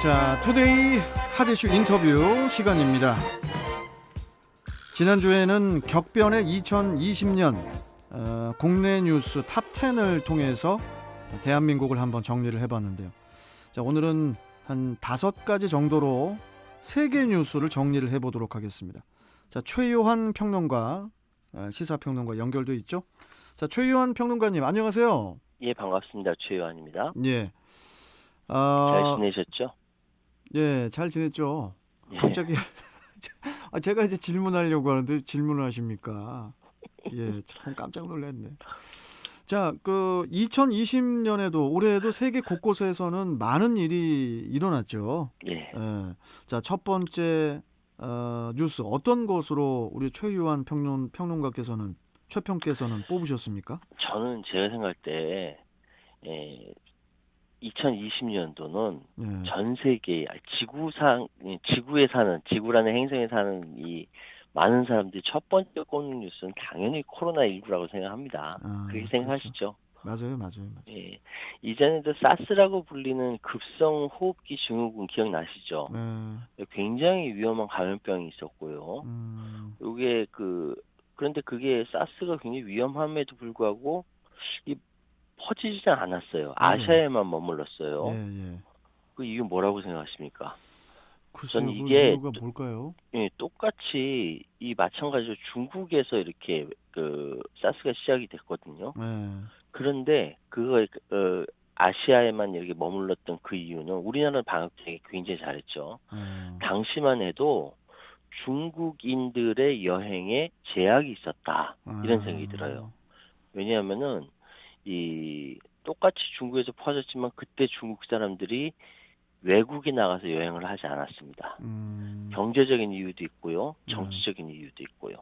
자, 투데이 핫이슈 인터뷰 시간입니다. 지난주에는 격변의 2020년 국내 뉴스 탑10을 통해서 대한민국을 한번 정리를 해봤는데요. 자, 오늘은 한 5가지 정도로 세계 뉴스를 정리를 해보도록 하겠습니다. 자, 최요한 평론가, 시사평론가 연결돼 있죠? 자, 최요한 평론가님 안녕하세요. 예, 반갑습니다. 최요한입니다. 예. 잘 지내셨죠? 예, 잘 지냈죠? 예. 갑자기 제가 이제 질문하려고 하는데 질문을 하십니까? 예, 참 깜짝 놀랐네. 자, 2020년에도 올해에도 세계 곳곳에서는 많은 일이 일어났죠. 예. 예. 자, 첫 번째 뉴스 어떤 것으로 우리 최유한 평론가께서는 최평께서는 뽑으셨습니까? 저는 제가 생각할 때 2020년도는 예. 전 세계 지구에 사는 지구라는 행성에 사는 이 많은 사람들이 첫 번째 꼽는 뉴스는 당연히 코로나19라고 생각합니다. 그렇게 생각하시죠? 맞아요. 예. 이전에도 사스라고 불리는 급성 호흡기 증후군 기억나시죠? 굉장히 위험한 감염병이 있었고요. 요게 그런데 그게 사스가 굉장히 위험함에도 불구하고 퍼지지 않았어요. 맞아요. 아시아에만 머물렀어요. 예. 그 이유 뭐라고 생각하십니까? 글쎄요, 저는 그 이게 이유가 뭘까요? 똑같이 마찬가지로 중국에서 이렇게 사스가 시작이 됐거든요. 그런데 그거 아시아에만 이렇게 머물렀던 그 이유는 우리나라는 방역 되게 굉장히 잘했죠. 당시만 해도 중국인들의 여행에 제약이 있었다 이런 생각이 들어요. 왜냐하면은 똑같이 중국에서 퍼졌지만 그때 중국 사람들이 외국에 나가서 여행을 하지 않았습니다. 경제적인 이유도 있고요, 정치적인 이유도 있고요.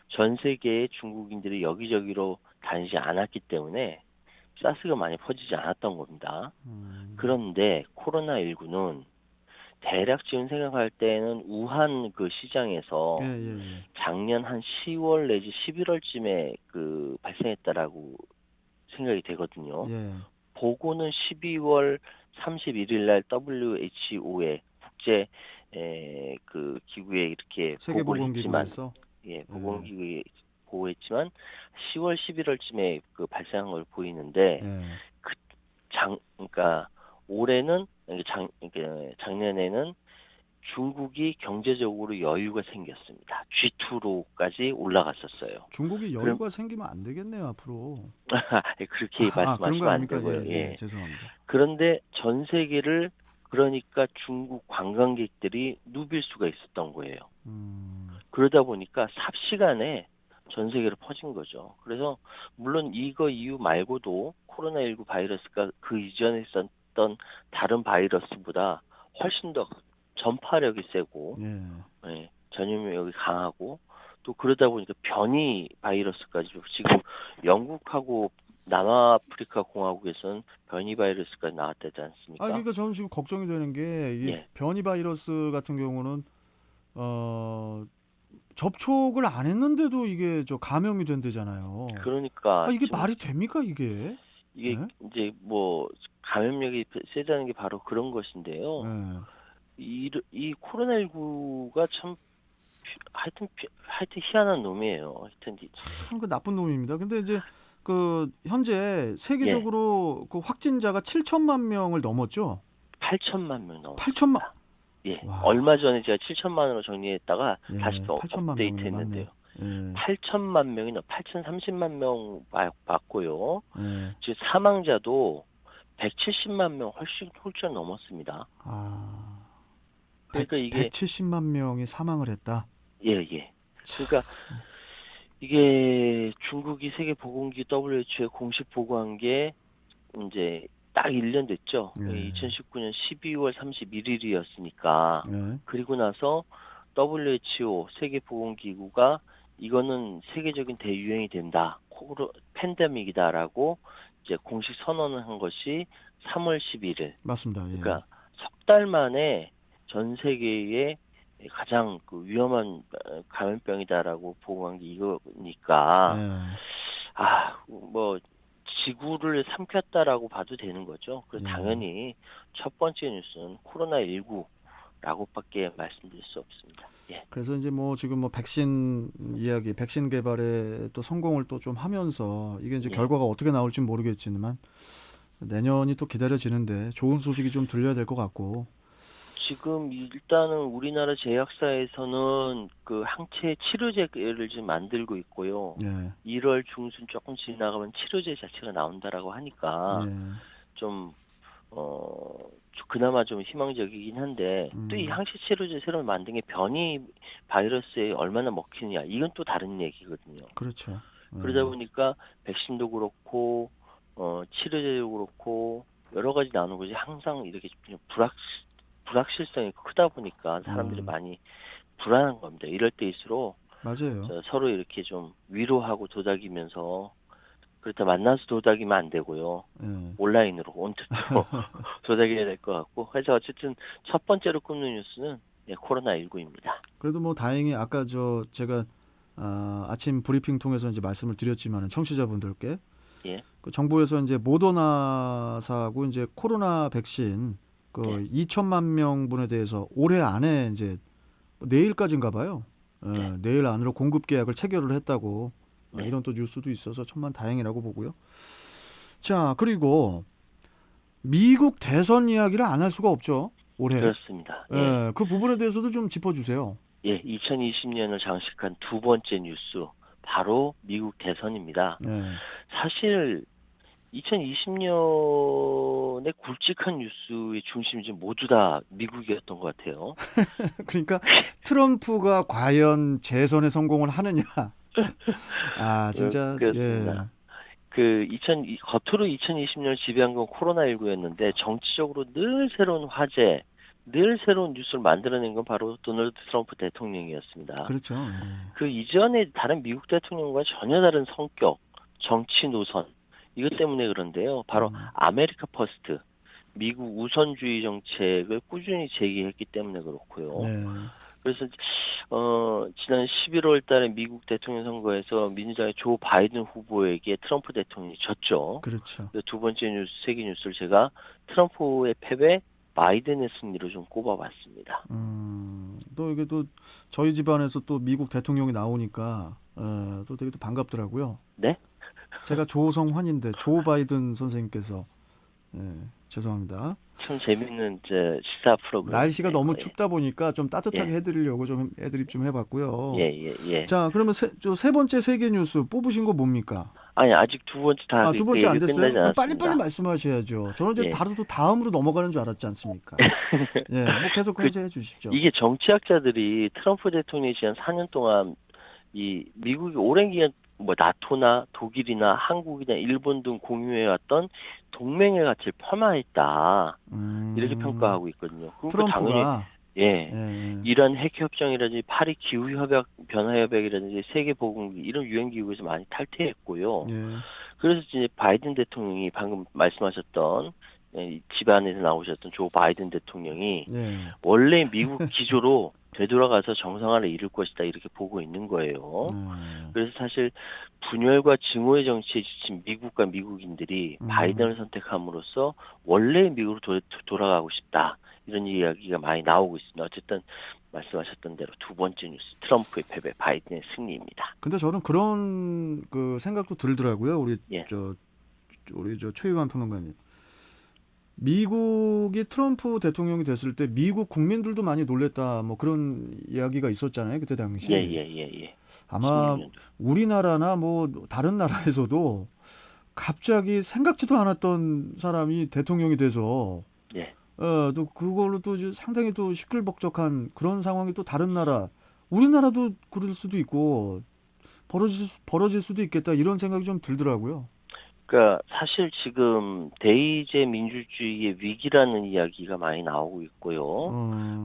전 세계의 중국인들이 여기저기로 다니지 않았기 때문에 사스가 많이 퍼지지 않았던 겁니다. 그런데 코로나19는 대략 지금 생각할 때는 우한 그 시장에서 작년 한 10월 내지 11월쯤에 발생했다라고 생각이 되거든요. 보고는 12월 31일 날 WHO의 국제 기구에 이렇게 보고를 했지만 보건기구에 보고했지만 10월 11월쯤에 발생한 걸 보이는데 그러니까 올해는 작년에는 중국이 경제적으로 여유가 생겼습니다. G2로까지 올라갔었어요. 중국이 여유가 생기면 안 되겠네요, 앞으로. 그렇게 말씀하시면 안 되고요. 예, 죄송합니다. 그런데 전 세계를 그러니까 중국 관광객들이 누빌 수가 있었던 거예요. 그러다 보니까 삽시간에 전 세계로 퍼진 거죠. 그래서 물론 이거 이유 말고도 코로나19 바이러스가 그 이전에 있었던 다른 바이러스보다 훨씬 더 전파력이 세고 전염력이 강하고 또 그러다 보니까 변이 바이러스까지 지금 영국하고 남아프리카 공화국에서는 변이 바이러스가 나왔다지 않습니까? 그러니까 저는 지금 걱정이 되는 게 이 변이 바이러스 같은 경우는 접촉을 안 했는데도 이게 감염이 된대잖아요. 그러니까 이게 말이 됩니까 이게? 이게 이제 감염력이 세다는 게 바로 그런 것인데요. 이 코로나19가 참 하여튼 희한한 놈이에요. 참 나쁜 놈입니다. 근데 이제 현재 세계적으로 확진자가 7천만 명을 넘었죠? 8천만 명 넘었습니다. 8천만. 예. 얼마 전에 제가 7천만으로 정리했다가 다시 또 8천만 업데이트했는데요. 8천만 명이 8,030만 명 맞고요. 지금 사망자도 170만 명 훌쩍 넘었습니다. 그러니까 이게 170만 명이 사망을 했다. 예. 그러니까 이게 중국이 세계보건기 WHO에 공식 보고한 게 이제 딱 1년 됐죠. 2019년 12월 31일이었으니까. 그리고 나서 WHO 세계보건기구가 이거는 세계적인 대유행이 된다. 팬데믹이다라고 이제 공식 선언을 한 것이 3월 11일. 맞습니다. 그러니까 석 달 만에 전 세계에 가장 위험한 감염병이다라고 보고한 게 이거니까 지구를 삼켰다라고 봐도 되는 거죠. 그래서 예. 당연히 첫 번째 뉴스는 코로나19라고밖에 말씀드릴 수 없습니다. 예. 그래서 이제 뭐 지금 뭐 백신 이야기, 백신 개발에 또 성공을 또 좀 하면서 이게 이제 예. 결과가 어떻게 나올지 모르겠지만 내년이 또 기다려지는데 좋은 소식이 좀 들려야 될 것 같고. 지금 일단은 우리나라 제약사에서는 그 항체 치료제를 지금 만들고 있고요. 예. 1월 중순 조금 지나가면 치료제 자체가 나온다라고 하니까 예. 좀 그나마 좀 희망적이긴 한데 또 이 항체 치료제 새로 만든 게 변이 바이러스에 얼마나 먹히느냐 이건 또 다른 얘기거든요. 그렇죠. 예. 그러다 보니까 백신도 그렇고 치료제도 그렇고 여러 가지 나오는 것이 항상 이렇게 좀 불확실성이 크다 보니까 사람들이 많이 불안한 겁니다. 이럴 때일수록 맞아요. 서로 이렇게 좀 위로하고 도닥이면서 그렇다 만나서 도닥이면 안 되고요. 예. 온라인으로 온투표 도닥여야 될 것 같고 그래서 어쨌든 첫 번째로 꼽는 뉴스는 코로나19입니다. 그래도 뭐 다행히 아까 제가 아침 브리핑 통해서 이제 말씀을 드렸지만은 청취자분들께 예. 그 정부에서 이제 모더나사하고 이제 코로나 백신 그 네. 2천만 명분에 대해서 올해 안에 이제 내일까지인가 봐요. 네. 내일 안으로 공급 계약을 체결을 했다고 네. 이런 또 뉴스도 있어서 천만 다행이라고 보고요. 자, 그리고 미국 대선 이야기를 안 할 수가 없죠. 올해. 그렇습니다. 예. 예, 그 부분에 대해서도 좀 짚어주세요. 예, 2020년을 장식한 두 번째 뉴스 바로 미국 대선입니다. 예. 사실 2020년의 굵직한 뉴스의 중심이 지금 모두 다 미국이었던 것 같아요. 그러니까 트럼프가 과연 재선에 성공을 하느냐. 아, 진짜 그렇습니다. 겉으로 2020년을 지배한 건 코로나19였는데 정치적으로 늘 새로운 화제, 늘 새로운 뉴스를 만들어낸 건 바로 도널드 트럼프 대통령이었습니다. 그렇죠. 예. 그 이전에 다른 미국 대통령과 전혀 다른 성격, 정치 노선 이것 때문에 그런데요. 바로 아메리카 퍼스트, 미국 우선주의 정책을 꾸준히 제기했기 때문에 그렇고요. 네. 그래서 지난 11월 달에 미국 대통령 선거에서 민주당의 조 바이든 후보에게 트럼프 대통령이 졌죠. 그렇죠. 두 번째 뉴스, 세계 뉴스를 제가 트럼프의 패배, 바이든의 승리로 좀 꼽아봤습니다. 또 이게 또 저희 집안에서 또 미국 대통령이 나오니까 또 되게 또 반갑더라고요. 네? 제가 조성환인데 조 바이든 선생님께서 죄송합니다. 참 재밌는 시사 프로그램. 날씨가 너무 춥다 보니까 좀 따뜻하게 예. 해드리려고 좀 애드립 좀 해봤고요. 예. 자, 그러면 세 번째 세계 뉴스 뽑으신 거 뭡니까? 아니 아직 두 번째 다 두 번째 안 됐어요? 끝나지 않았습니다. 빨리빨리 말씀하셔야죠. 저는 이제 예. 다음으로 넘어가는 줄 알았지 않습니까? 예, 뭐 계속 해주십시오. 주십시오. 이게 정치학자들이 트럼프 대통령이 지난 4년 동안 이 미국이 오랜 기간 뭐 나토나 독일이나 한국이나 일본 등 공유해왔던 동맹의 가치를 폄하했다 이렇게 평가하고 있거든요. 그러니까 당연히 트럼프가 이런 핵협정이라든지 파리 기후협약 변화협약이라든지 세계보건기 이런 유엔기구에서 많이 탈퇴했고요. 예. 그래서 이제 바이든 대통령이 방금 말씀하셨던 집안에서 나오셨던 조 바이든 대통령이 원래 미국 기조로 되돌아가서 정상화를 이룰 것이다 이렇게 보고 있는 거예요. 그래서 사실 분열과 증오의 정치에 지친 미국과 미국인들이 바이든을 선택함으로써 원래 미국으로 돌아가고 싶다 이런 이야기가 많이 나오고 있습니다. 어쨌든 말씀하셨던 대로 두 번째 뉴스 트럼프의 패배, 바이든의 승리입니다. 근데 저는 그런 그 생각도 들더라고요. 우리 최유한 평론가님. 미국이 트럼프 대통령이 됐을 때 미국 국민들도 많이 놀랬다. 뭐 그런 이야기가 있었잖아요. 그때 당시. 예. 아마 16년도. 우리나라나 뭐 다른 나라에서도 갑자기 생각지도 않았던 사람이 대통령이 돼서 또 그걸로 또 이제 상당히 또 시끌벅적한 그런 상황이 또 다른 나라, 우리나라도 그럴 수도 있고 벌어질 수도 있겠다 이런 생각이 좀 들더라고요. 그러니까 사실 지금 대의제 민주주의의 위기라는 이야기가 많이 나오고 있고요.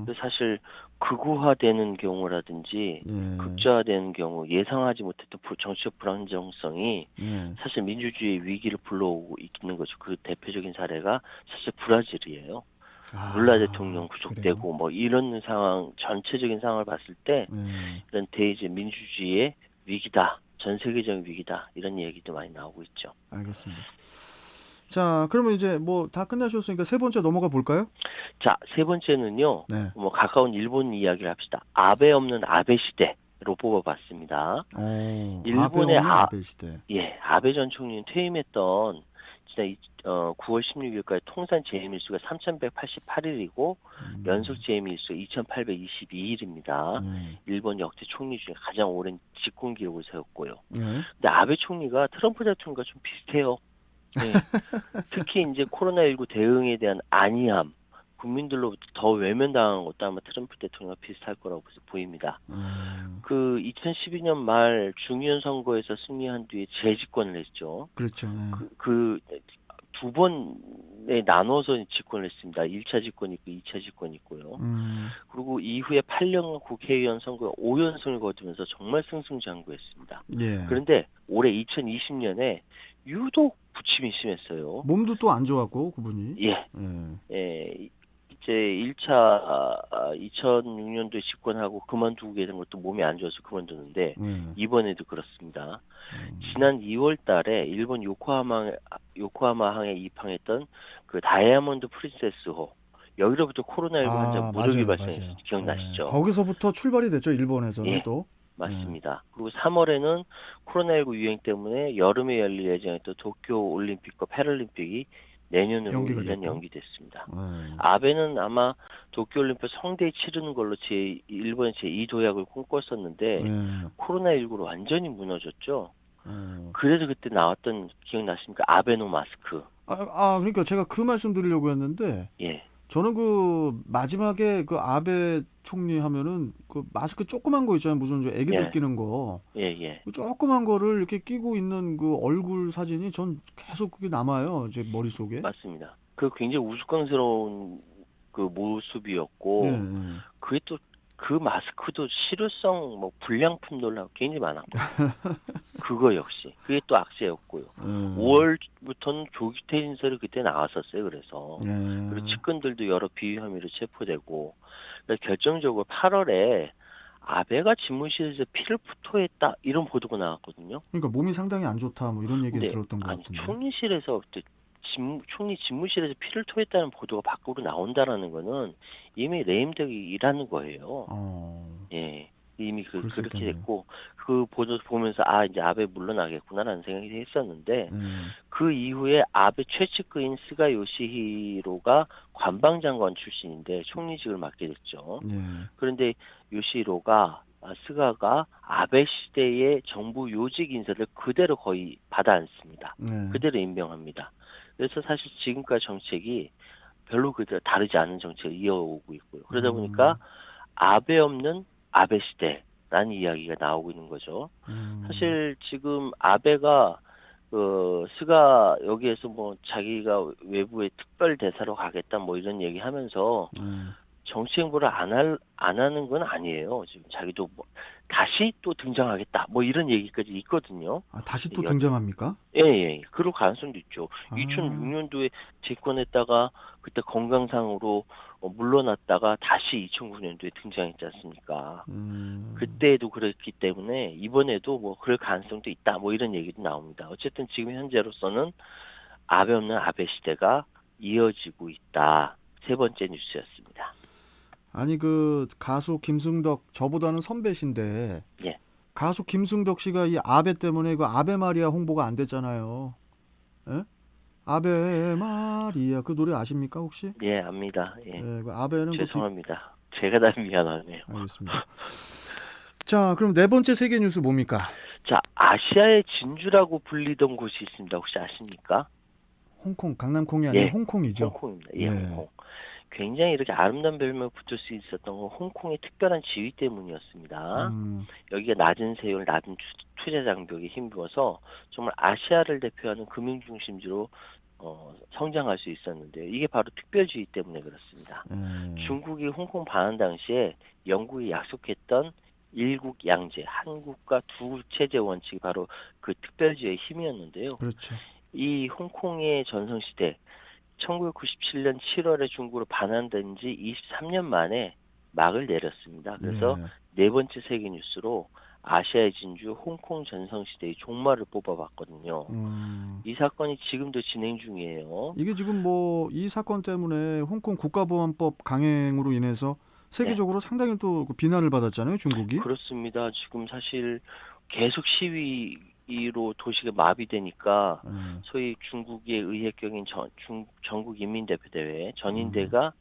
근데 사실 극우화되는 경우라든지 극좌화되는 경우 예상하지 못했던 정치적 불안정성이 사실 민주주의의 위기를 불러오고 있는 거죠. 그 대표적인 사례가 사실 브라질이에요. 룰라 대통령 구속되고 그래요? 뭐 이런 상황 전체적인 상황을 봤을 때 이런 대의제 민주주의의 위기다. 전 세계적인 위기다 이런 얘기도 많이 나오고 있죠. 알겠습니다. 자, 그러면 이제 뭐 다 끝나셨으니까 세 번째 넘어가 볼까요? 자, 세 번째는요. 네. 뭐 가까운 일본 이야기를 합시다. 아베 없는 아베 시대로 뽑아봤습니다. 아베 일본의 없는 아베 시대. 아베 전 총리는 퇴임했던 진짜 9월 16일까지 통산 재임 일수가 3,188일이고 연속 재임 일수가 2,822일입니다. 일본 역대 총리 중에 가장 오랜 집권 기록을 세웠고요. 근데 아베 총리가 트럼프 대통령과 좀 비슷해요. 네. 특히 이제 코로나19 대응에 대한 안이함, 국민들로부터 더 외면당한 것도 아마 트럼프 대통령과 비슷할 거라고 보입니다. 그 2012년 말 중의원 선거에서 승리한 뒤에 재집권을 했죠. 그렇죠. 두 번에 나눠서 집권을 했습니다. 1차 집권이 있고 2차 집권이 있고요. 그리고 이후에 8년 국회의원 선거에 5연승을 거두면서 정말 승승장구했습니다. 예. 그런데 올해 2020년에 유독 부침이 심했어요. 몸도 또 안 좋았고 그분이. 예. 이제 1차 2006년도에 집권하고 그만두게 된 것도 몸이 안 좋아서 그만두는데 이번에도 그렇습니다. 지난 2월 달에 일본 요코하마항에 입항했던 그 다이아몬드 프린세스호 여기로부터 코로나19 환자 무더기 발생했어요. 기억나시죠? 거기서부터 출발이 됐죠. 일본에서는 또. 맞습니다. 그리고 3월에는 코로나19 유행 때문에 여름에 열릴 예정이었던 도쿄 올림픽과 패럴림픽이 내년으로 1년 연기됐습니다. 아베는 아마 도쿄올림픽 성대히 치르는 걸로 일본의 제2도약을 꿈꿨었는데 코로나19로 완전히 무너졌죠. 그래서 그때 나왔던 기억나십니까? 아베노 마스크. 그러니까 제가 그 말씀 드리려고 했는데 저는 그 마지막에 그 아베 총리 하면은 그 마스크 조그만 거 있잖아요. 무슨 애기들 끼는 거. 그 조그만 거를 이렇게 끼고 있는 그 얼굴 사진이 전 계속 그게 남아요. 제 머릿속에. 맞습니다. 그 굉장히 우스꽝스러운 그 모습이었고 그게 또 그 마스크도 실효성 뭐 불량품도 굉장히 많았고 그거 역시 그게 또 악재였고요. 5월부터는 조기퇴 진술이 그때 나왔었어요. 그래서 그리고 측근들도 여러 비위 혐의로 체포되고 그래서 결정적으로 8월에 아베가 집무실에서 피를 토했다 이런 보도가 나왔거든요. 그러니까 몸이 상당히 안 좋다 뭐 이런 얘기를 들었던 것 같은데. 총리실에서 총리 집무실에서 피를 토했다는 보도가 밖으로 나온다라는 거는 이미 레임덕이라는 거예요. 이미 그렇게 됐고 그 보도 보면서 이제 아베 물러나겠구나라는 생각이 했었는데 그 이후에 아베 최측근인 스가 요시히로가 관방장관 출신인데 총리직을 맡게 됐죠. 그런데 요시히로가 스가가 아베 시대의 정부 요직 인사를 그대로 거의 받아안습니다. 그대로 임명합니다. 그래서 사실 지금까지 정책이 별로 그대로 다르지 않은 정책을 이어오고 있고요. 그러다 보니까 아베 없는 아베 시대라는 이야기가 나오고 있는 거죠. 사실 지금 아베가 스가 여기에서 뭐 자기가 외부에 특별 대사로 가겠다 뭐 이런 얘기하면서 정치 행보를 안 하는 건 아니에요. 지금 자기도 뭐 다시 또 등장하겠다 뭐 이런 얘기까지 있거든요. 다시 또 등장합니까? 그럴 가능성도 있죠. 2006년도에 집권했다가 그때 건강상으로 물러났다가 다시 2009년도에 등장했지 않습니까? 그때도 그랬기 때문에 이번에도 뭐 그럴 가능성도 있다 뭐 이런 얘기도 나옵니다. 어쨌든 지금 현재로서는 아베 없는 아베 시대가 이어지고 있다. 세 번째 뉴스였습니다. 아니 그 가수 김승덕 저보다는 선배신데 가수 김승덕 씨가 이 아베 때문에 그 아베 마리아 홍보가 안 됐잖아요. 아베 마리아 그 노래 아십니까 혹시? 압니다. 그 아베는 죄송합니다. 제가 다 미안하네요. 알겠습니다. 자, 그럼 네 번째 세계 뉴스 뭡니까? 자, 아시아의 진주라고 불리던 곳이 있습니다. 혹시 아십니까? 홍콩, 강남콩이 아니라 홍콩이죠. 홍콩입니다. 홍콩. 굉장히 이렇게 아름다운 별명을 붙을 수 있었던 건 홍콩의 특별한 지위 때문이었습니다. 여기가 낮은 세율, 낮은 투자 장벽에 힘입어서 정말 아시아를 대표하는 금융 중심지로 성장할 수 있었는데요. 이게 바로 특별지위 때문에 그렇습니다. 중국이 홍콩 반환 당시에 영국이 약속했던 일국 양제, 한국과 두 체제 원칙이 바로 그 특별지위의 힘이었는데요. 그렇죠. 이 홍콩의 전성시대 1997년 7월에 중국으로 반환된 지 23년 만에 막을 내렸습니다. 그래서 네 번째 세계 뉴스로 아시아의 진주 홍콩 전성시대의 종말을 뽑아봤거든요. 이 사건이 지금도 진행 중이에요. 이게 지금 뭐 이 사건 때문에 홍콩 국가보안법 강행으로 인해서 네, 세계적으로 상당히 또 그 비난을 받았잖아요, 중국이. 그렇습니다. 지금 사실 계속 시위로 도시가 마비되니까 예. 소위 중국의 의회격인 전국인민대표대회 음, 전인대가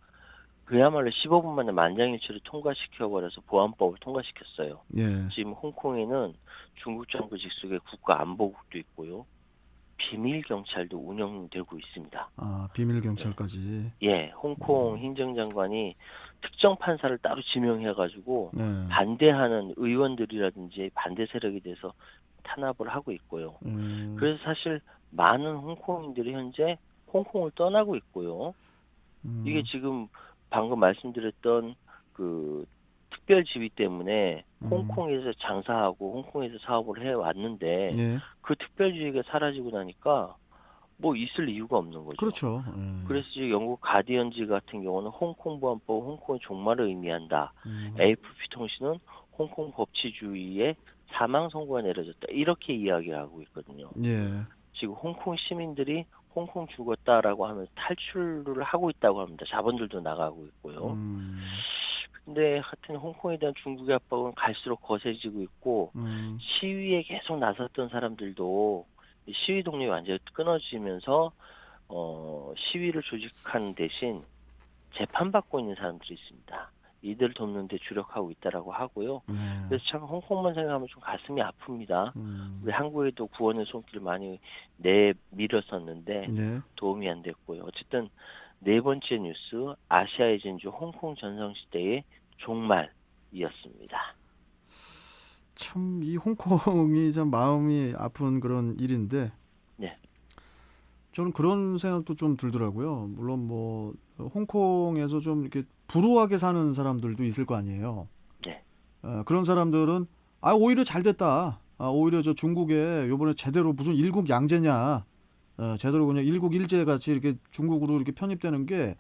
그야말로 15분 만에 만장일치를 통과시켜버려서 보안법을 통과시켰어요. 예. 지금 홍콩에는 중국 정부 직속의 국가안보국도 있고요. 비밀 경찰도 운영되고 있습니다. 아, 비밀 예, 경찰까지. 예, 홍콩 행정장관이 특정 판사를 따로 지명해가지고 예. 반대하는 의원들이라든지 반대 세력에 대해서 탄압을 하고 있고요. 음, 그래서 사실 많은 홍콩인들이 현재 홍콩을 떠나고 있고요. 이게 음, 지금 방금 말씀드렸던 그 특별 지위 때문에 음, 홍콩에서 장사하고 홍콩에서 사업을 해 왔는데 예. 그 특별 지위가 사라지고 나니까 뭐 있을 이유가 없는 거죠. 그렇죠. 예. 그래서 지금 영국 가디언지 같은 경우는 홍콩 보안법 홍콩의 종말을 의미한다. 음, AFP 통신은 홍콩 법치주의에 사망 선고가 내려졌다. 이렇게 이야기를 하고 있거든요. 예. 지금 홍콩 시민들이 홍콩 죽었다라고 하면서 탈출을 하고 있다고 합니다. 자본들도 나가고 있고요. 음, 근데 하여튼 홍콩에 대한 중국의 압박은 갈수록 거세지고 있고 음, 시위에 계속 나섰던 사람들도 이 시위 동력이 완전히 끊어지면서 시위를 조직하는 대신 재판받고 있는 사람들이 있습니다. 이들을 돕는 데 주력하고 있다라고 하고요. 네. 그래서 참 홍콩만 생각하면 좀 가슴이 아픕니다. 우리 한국에도 구원의 손길을 많이 내밀었었는데 예. 도움이 안 됐고요. 어쨌든 네 번째 뉴스 아시아의 진주 홍콩 전성시대의 종말이었습니다. 참 이 홍콩이 참 마음이 아픈 그런 일인데 네, 저는 그런 생각도 좀 들더라고요. 물론 뭐 홍콩에서 좀 이렇게 불우하게 사는 사람들도 있을 거 아니에요. 네, 그런 사람들은 아 오히려 잘 됐다. 아 오히려 저 중국에 요번에 제대로 무슨 일국 양제냐. 제대로 그냥 일국 일제 같이 이렇게 중국으로 이렇게 편입되는 게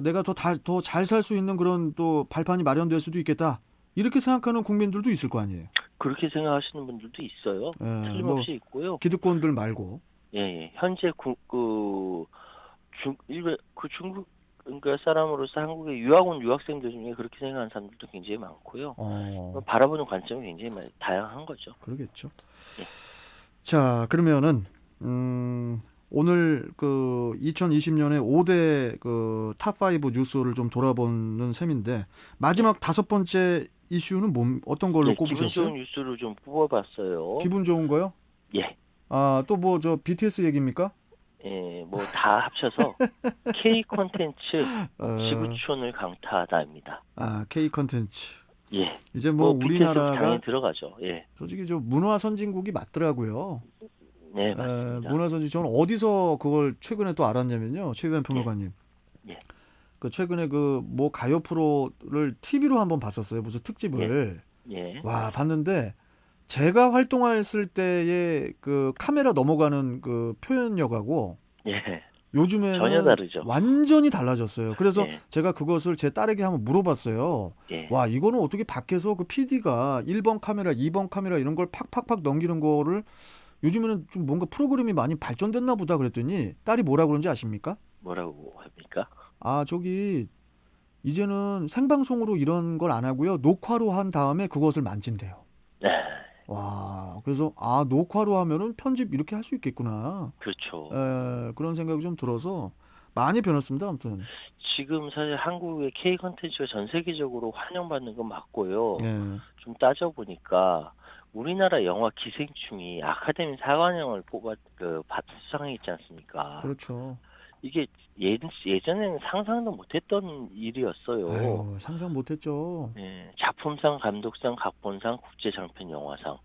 내가 더 잘 살 수 있는 그런 또 발판이 마련될 수도 있겠다. 이렇게 생각하는 국민들도 있을 거 아니에요. 그렇게 생각하시는 분들도 있어요. 뭐 틀림없이 있고요. 기득권들 말고. 예, 예. 현재 중국 그러니까 사람으로서 한국에 유학 온 유학생들 중에 그렇게 생각하는 사람들도 굉장히 많고요. 어, 바라보는 관점이 굉장히 다양한 거죠. 그러겠죠. 예, 자, 그러면은 오늘 그 2020년에 5대 그 탑5 뉴스를 좀 돌아보는 셈인데 예, 마지막 다섯 번째 이슈는 어떤 걸로 예. 기분 꼽으셨어요? 좋은 뉴스를 좀 뽑아봤어요. 기분 좋은 거요? 예, 아, 또 뭐 저 BTS 얘기입니까? 예, 뭐 다 합쳐서 K 콘텐츠 어, 지구촌을 강타하다입니다. K 컨텐츠. 예, 이제 뭐 뭐 BTS 당연히 우리나라가 들어가죠. 예, 솔직히 저 문화 선진국이 맞더라고요. 네, 맞습니다. 문화 선진 저는 어디서 그걸 최근에 또 알았냐면요. 최근 예, 평론가님. 예, 그 최근에 그 뭐 가요 프로를 TV로 한번 봤었어요. 무슨 예, 특집을. 예, 와, 봤는데 제가 활동했을 때의 그 카메라 넘어가는 그 표현력하고 예. 전혀 요즘에는 다르죠. 완전히 달라졌어요. 그래서 예, 제가 그것을 제 딸에게 한번 물어봤어요. 예. 와, 이거는 어떻게 밖에서 그 PD가 1번 카메라, 2번 카메라 이런 걸 팍팍팍 넘기는 거를 요즘에는 좀 뭔가 프로그램이 많이 발전됐나 보다 그랬더니 딸이 뭐라 그런지 아십니까? 뭐라고 합니까? 아, 저기 이제는 생방송으로 이런 걸 안 하고요. 녹화로 한 다음에 그것을 만진대요. 네, 와, 그래서 아, 녹화로 하면은 편집 이렇게 할 수 있겠구나. 그렇죠. 그런 생각이 좀 들어서 많이 변했습니다. 아무튼. 지금 사실 한국의 K 컨텐츠가 전 세계적으로 환영받는 건 맞고요. 예. 좀 따져보니까 우리나라 영화 기생충이 아카데미 사관왕을 수상했지 않습니까? 그렇죠. 이게 예전에는 상상도 못했던 일이었어요. 아유, 상상 못했죠. 예, 작품상, 감독상, 각본상, 국제장편 영화상.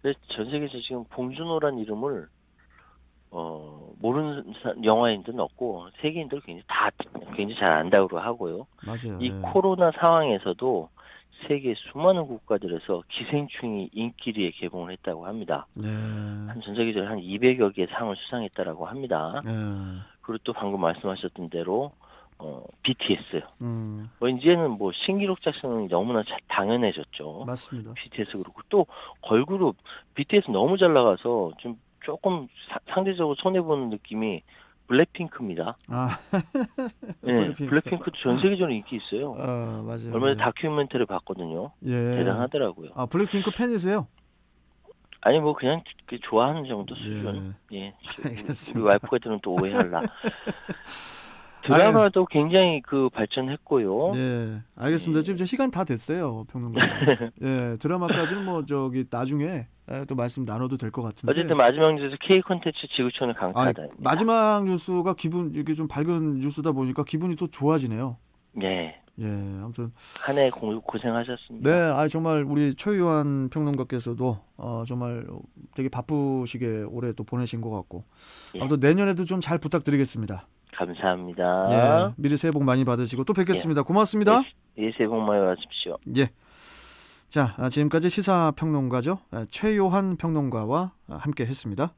그래서 전 세계에서 지금 봉준호란 이름을 모르는 영화인들은 없고 세계인들 굉장히 잘 안다고 하고요. 맞아요. 이 예. 코로나 상황에서도 세계 수많은 국가들에서 기생충이 인기리에 개봉을 했다고 합니다. 네. 한 전 세계적으로 한 200여 개 상을 수상했다라고 합니다. 예. 그리고 또 방금 말씀하셨던 대로 BTS. 음, 뭐 이제는 뭐 신기록 작성이 너무나 당연해졌죠. 맞습니다. BTS 그렇고 또 걸그룹 BTS 너무 잘 나가서 좀 조금 상대적으로 손해 보는 느낌이 블랙핑크입니다. 아, 네, 블랙핑크. 블랙핑크도 전 세계적으로 인기 있어요. 맞아요. 얼마 전에 예. 다큐멘터리 봤거든요. 예. 대단하더라고요. 아, 블랙핑크 팬이세요? 아니 뭐 그냥 좋아하는 정도 수준. 예. 예, 우리 알겠습니다. 와이프가 들으면 또 오해할라. 아유, 드라마도 굉장히 발전했고요. 예, 알겠습니다. 예, 지금 제 시간 다 됐어요, 평론가님. 예, 드라마까지는 뭐 저기 나중에 또 말씀 나눠도 될 것 같은데. 어쨌든 마지막 뉴스 K 콘텐츠 지구촌을 아, 강타하다입니다. 마지막 뉴스가 이게 좀 밝은 뉴스다 보니까 기분이 또 좋아지네요. 네, 예, 아무튼 한 해 고생하셨습니다. 네, 정말 우리 최유한 평론가께서도 정말 되게 바쁘시게 올해 또 보내신 것 같고, 예. 아무튼 내년에도 좀 잘 부탁드리겠습니다. 감사합니다. 예, 미리 새해 복 많이 받으시고 또 뵙겠습니다. 고맙습니다. 예, 새해 복 많이 받으십시오. 예. 자, 지금까지 시사평론가죠. 최요한 평론가와 함께 했습니다.